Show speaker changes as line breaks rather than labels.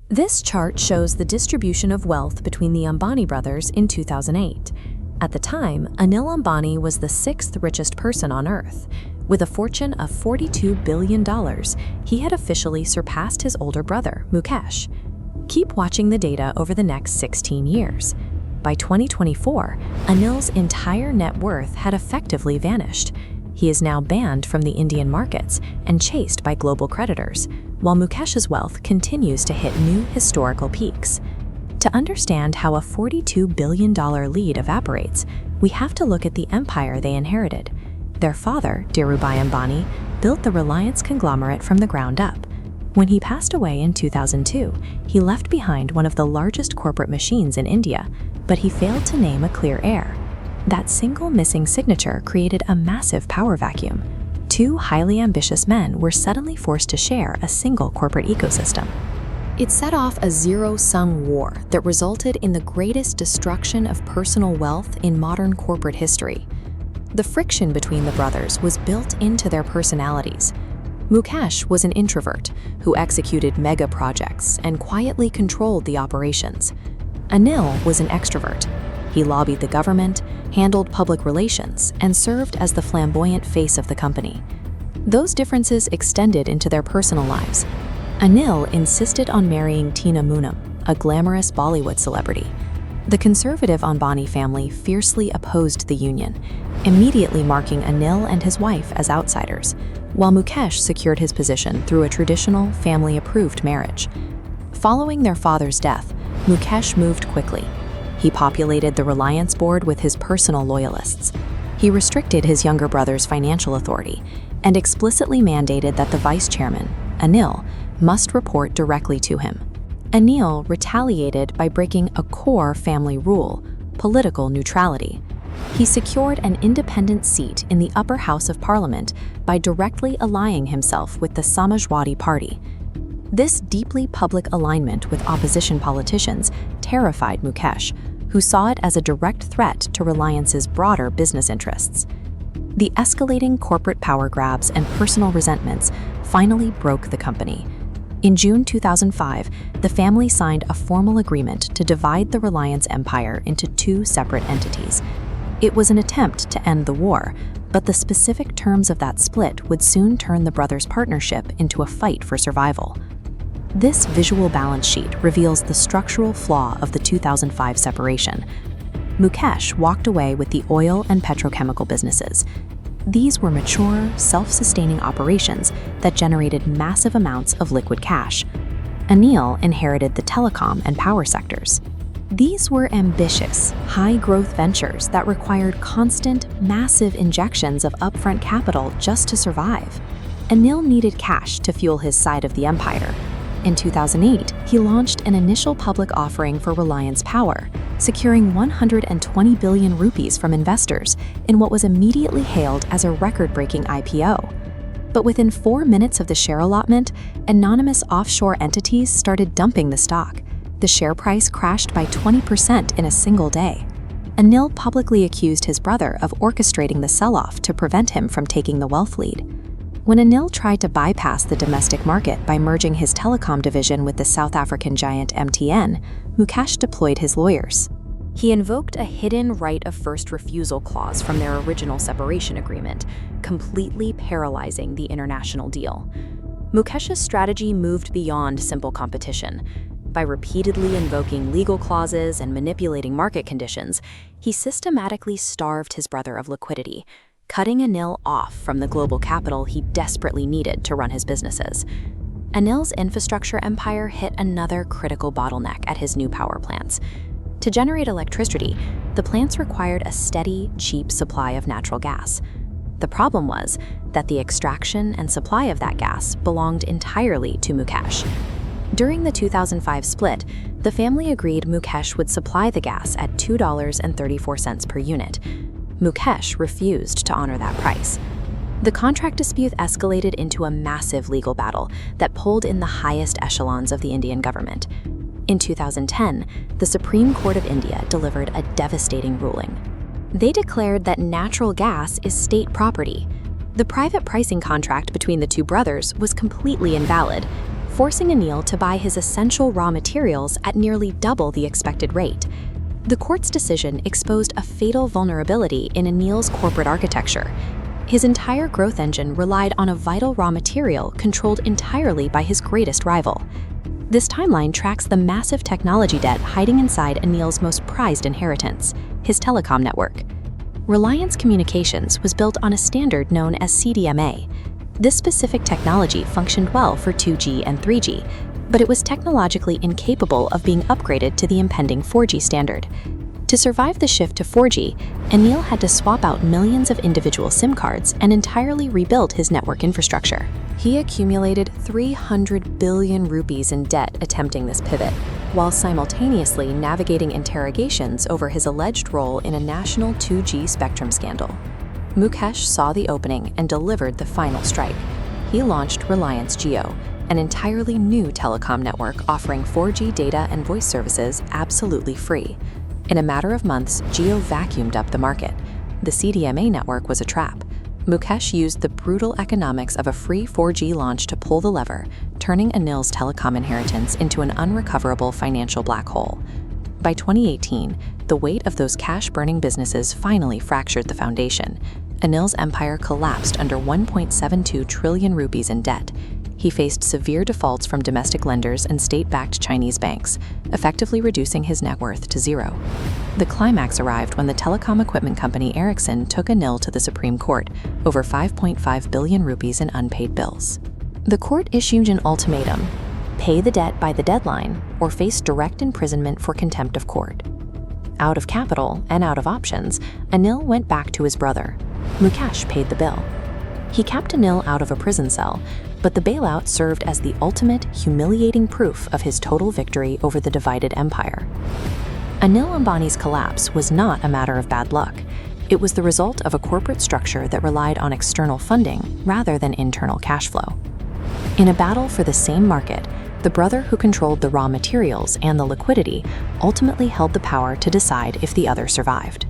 This chart shows the distribution of wealth between the Ambani brothers in 2008. At the time, Anil Ambani was the sixth richest person on Earth. With a fortune of $42 billion, he had officially surpassed his older brother, Mukesh. Keep watching the data over the next 16 years. By 2024, Anil's entire net worth had effectively vanished. He is now banned from the Indian markets and chased by global creditors, while Mukesh's wealth continues to hit new historical peaks. To understand how a $42 billion lead evaporates, we have to look at the empire they inherited. Their father, Dhirubhai Ambani, built the Reliance conglomerate from the ground up. When he passed away in 2002, he left behind one of the largest corporate machines in India, but he failed to name a clear heir. That single missing signature created a massive power vacuum. Two highly ambitious men were suddenly forced to share a single corporate ecosystem. It set off a zero-sum war that resulted in the greatest destruction of personal wealth in modern corporate history. The friction between the brothers was built into their personalities. Mukesh was an introvert who executed mega projects and quietly controlled the operations. Anil was an extrovert. He lobbied the government, handled public relations, and served as the flamboyant face of the company. Those differences extended into their personal lives. Anil insisted on marrying Tina Munam, a glamorous Bollywood celebrity. The conservative Ambani family fiercely opposed the union, immediately marking Anil and his wife as outsiders, while Mukesh secured his position through a traditional, family-approved marriage. Following their father's death, Mukesh moved quickly. He populated the Reliance board with his personal loyalists. He restricted his younger brother's financial authority and explicitly mandated that the vice chairman, Anil, must report directly to him. Anil retaliated by breaking a core family rule, political neutrality. He secured an independent seat in the upper house of parliament by directly allying himself with the Samajwadi Party. This deeply public alignment with opposition politicians terrified Mukesh, who saw it as a direct threat to Reliance's broader business interests. The escalating corporate power grabs and personal resentments finally broke the company. In June 2005, the family signed a formal agreement to divide the Reliance empire into two separate entities. It was an attempt to end the war, but the specific terms of that split would soon turn the brothers' partnership into a fight for survival. This visual balance sheet reveals the structural flaw of the 2005 separation. Mukesh walked away with the oil and petrochemical businesses. These were mature, self-sustaining operations that generated massive amounts of liquid cash. Anil inherited the telecom and power sectors. These were ambitious, high-growth ventures that required constant, massive injections of upfront capital just to survive. Anil needed cash to fuel his side of the empire. In 2008, he launched an initial public offering for Reliance Power, securing 120 billion rupees from investors in what was immediately hailed as a record-breaking IPO. But within 4 minutes of the share allotment, anonymous offshore entities started dumping the stock. The share price crashed by 20% in a single day. Anil publicly accused his brother of orchestrating the sell-off to prevent him from taking the wealth lead. When Anil tried to bypass the domestic market by merging his telecom division with the South African giant MTN, Mukesh deployed his lawyers. He invoked a hidden right of first refusal clause from their original separation agreement, completely paralyzing the international deal. Mukesh's strategy moved beyond simple competition. By repeatedly invoking legal clauses and manipulating market conditions, he systematically starved his brother of liquidity, cutting Anil off from the global capital he desperately needed to run his businesses. Anil's infrastructure empire hit another critical bottleneck at his new power plants. To generate electricity, the plants required a steady, cheap supply of natural gas. The problem was that the extraction and supply of that gas belonged entirely to Mukesh. During the 2005 split, the family agreed Mukesh would supply the gas at $2.34 per unit. Mukesh refused to honor that price. The contract dispute escalated into a massive legal battle that pulled in the highest echelons of the Indian government. In 2010, the Supreme Court of India delivered a devastating ruling. They declared that natural gas is state property. The private pricing contract between the two brothers was completely invalid. forcing Anil to buy his essential raw materials at nearly double the expected rate. The court's decision exposed a fatal vulnerability in Anil's corporate architecture. His entire growth engine relied on a vital raw material controlled entirely by his greatest rival. This timeline tracks the massive technology debt hiding inside Anil's most prized inheritance, his telecom network. Reliance Communications was built on a standard known as CDMA. This specific technology functioned well for 2G and 3G, but it was technologically incapable of being upgraded to the impending 4G standard. To survive the shift to 4G, Anil had to swap out millions of individual SIM cards and entirely rebuild his network infrastructure. He accumulated 300 billion rupees in debt attempting this pivot, while simultaneously navigating interrogations over his alleged role in a national 2G spectrum scandal. Mukesh saw the opening and delivered the final strike. He launched Reliance Jio, an entirely new telecom network offering 4G data and voice services absolutely free. In a matter of months, Jio vacuumed up the market. The CDMA network was a trap. Mukesh used the brutal economics of a free 4G launch to pull the lever, turning Anil's telecom inheritance into an unrecoverable financial black hole. By 2018, the weight of those cash-burning businesses finally fractured the foundation. Anil's empire collapsed under 1.72 trillion rupees in debt. He faced severe defaults from domestic lenders and state-backed Chinese banks, effectively reducing his net worth to zero. The climax arrived when the telecom equipment company Ericsson took Anil to the Supreme Court over 5.5 billion rupees in unpaid bills. The court issued an ultimatum: pay the debt by the deadline or face direct imprisonment for contempt of court. Out of capital and out of options, Anil went back to his brother. Mukesh paid the bill. He kept Anil out of a prison cell, but the bailout served as the ultimate, humiliating proof of his total victory over the divided empire. Anil Ambani's collapse was not a matter of bad luck. It was the result of a corporate structure that relied on external funding rather than internal cash flow. In a battle for the same market, the brother who controlled the raw materials and the liquidity ultimately held the power to decide if the other survived.